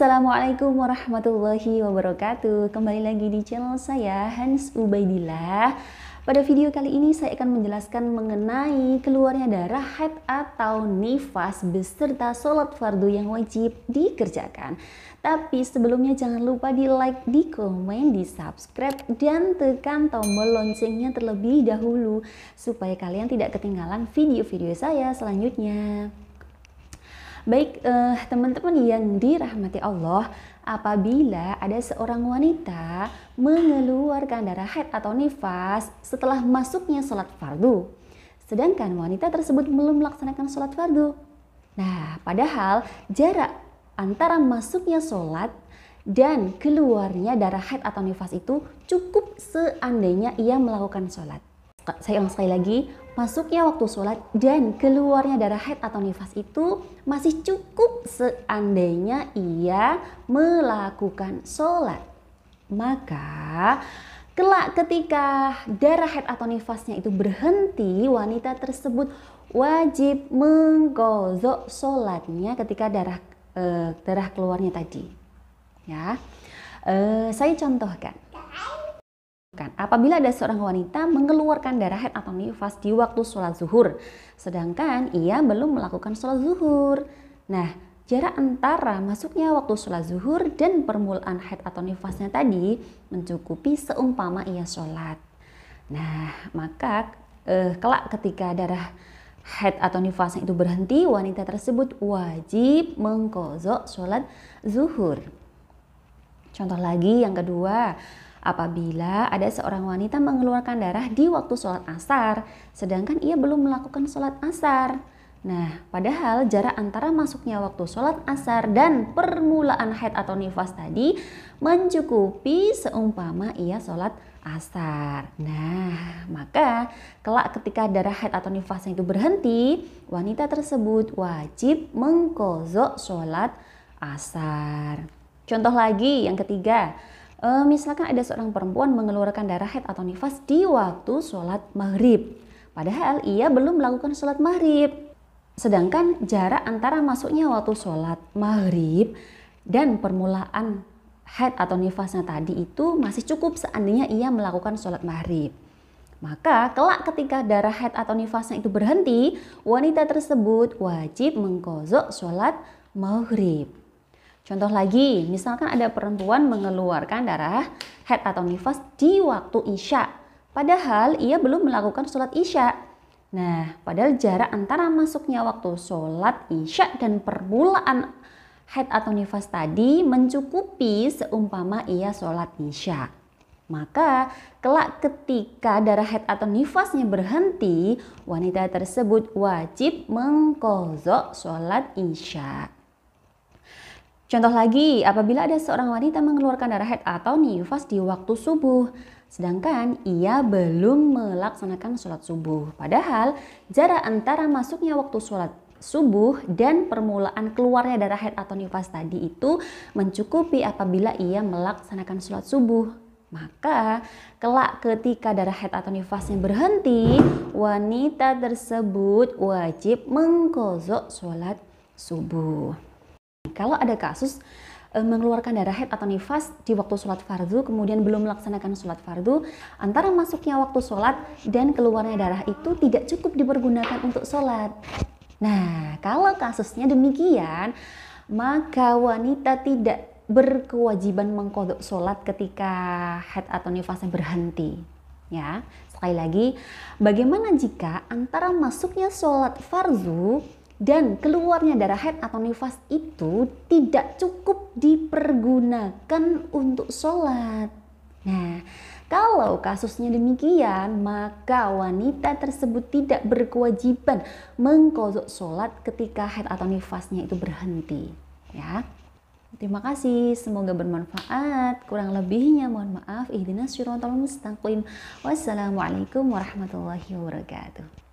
Assalamualaikum warahmatullahi wabarakatuh. Kembali lagi di channel saya, Hans Ubaidillah. Pada video kali ini saya akan menjelaskan mengenai keluarnya darah haid atau nifas beserta sholat fardu yang wajib dikerjakan. Tapi sebelumnya jangan lupa di like, di komen, di subscribe, dan tekan tombol loncengnya terlebih dahulu supaya kalian tidak ketinggalan video-video saya selanjutnya. Baik, teman-teman yang dirahmati Allah, apabila ada seorang wanita mengeluarkan darah haid atau nifas setelah masuknya sholat fardu, sedangkan wanita tersebut belum melaksanakan sholat fardu. Nah, padahal jarak antara masuknya sholat dan keluarnya darah haid atau nifas itu cukup seandainya ia melakukan sholat. Saya ulang sekali lagi, masuknya waktu sholat dan keluarnya darah haid atau nifas itu masih cukup seandainya ia melakukan sholat. Maka kelak ketika darah haid atau nifasnya itu berhenti, wanita tersebut wajib mengqadha sholatnya ketika darah keluarnya tadi. Ya, saya contohkan. Apabila ada seorang wanita mengeluarkan darah haid atau nifas di waktu sholat zuhur, sedangkan ia belum melakukan sholat zuhur. Nah, jarak antara masuknya waktu sholat zuhur dan permulaan haid atau nifasnya tadi mencukupi seumpama ia sholat. Nah, maka kelak ketika darah haid atau nifasnya itu berhenti, wanita tersebut wajib mengqadha sholat zuhur. Contoh lagi yang kedua, apabila ada seorang wanita mengeluarkan darah di waktu sholat asar, sedangkan ia belum melakukan sholat asar. Nah, padahal jarak antara masuknya waktu sholat asar dan permulaan haid atau nifas tadi mencukupi seumpama ia sholat asar. Nah, maka kelak ketika darah haid atau nifasnya itu berhenti, wanita tersebut wajib mengqadha sholat asar. Contoh lagi yang ketiga, misalkan ada seorang perempuan mengeluarkan darah haid atau nifas di waktu sholat maghrib, padahal ia belum melakukan sholat maghrib. Sedangkan jarak antara masuknya waktu sholat maghrib dan permulaan haid atau nifasnya tadi itu masih cukup seandainya ia melakukan sholat maghrib. Maka kelak ketika darah haid atau nifasnya itu berhenti, wanita tersebut wajib mengqadha sholat maghrib. Contoh lagi, misalkan ada perempuan mengeluarkan darah haid atau nifas di waktu isya, padahal ia belum melakukan sholat isya. Nah, padahal jarak antara masuknya waktu sholat isya dan permulaan haid atau nifas tadi mencukupi seumpama ia sholat isya. Maka kelak ketika darah haid atau nifasnya berhenti, wanita tersebut wajib mengqadha sholat isya. Contoh lagi, apabila ada seorang wanita mengeluarkan darah haid atau nifas di waktu subuh, sedangkan ia belum melaksanakan sholat subuh. Padahal jarak antara masuknya waktu sholat subuh dan permulaan keluarnya darah haid atau nifas tadi itu mencukupi apabila ia melaksanakan sholat subuh. Maka kelak ketika darah haid atau nifasnya berhenti, wanita tersebut wajib mengqadha sholat subuh. Kalau ada kasus mengeluarkan darah haid atau nifas di waktu sholat fardu kemudian belum melaksanakan sholat fardu, antara masuknya waktu sholat dan keluarnya darah itu tidak cukup dipergunakan untuk sholat. Nah, kalau kasusnya demikian, maka wanita tidak berkewajiban mengqadha sholat ketika haid atau nifasnya berhenti. Ya, sekali lagi, bagaimana jika antara masuknya sholat fardu dan keluarnya darah haid atau nifas itu tidak cukup dipergunakan untuk sholat? Nah, kalau kasusnya demikian, maka wanita tersebut tidak berkewajiban mengqadha sholat ketika haid atau nifasnya itu berhenti. Ya, terima kasih, semoga bermanfaat. Kurang lebihnya mohon maaf. Ihdinas siratal mustaqim. Wassalamualaikum warahmatullahi wabarakatuh.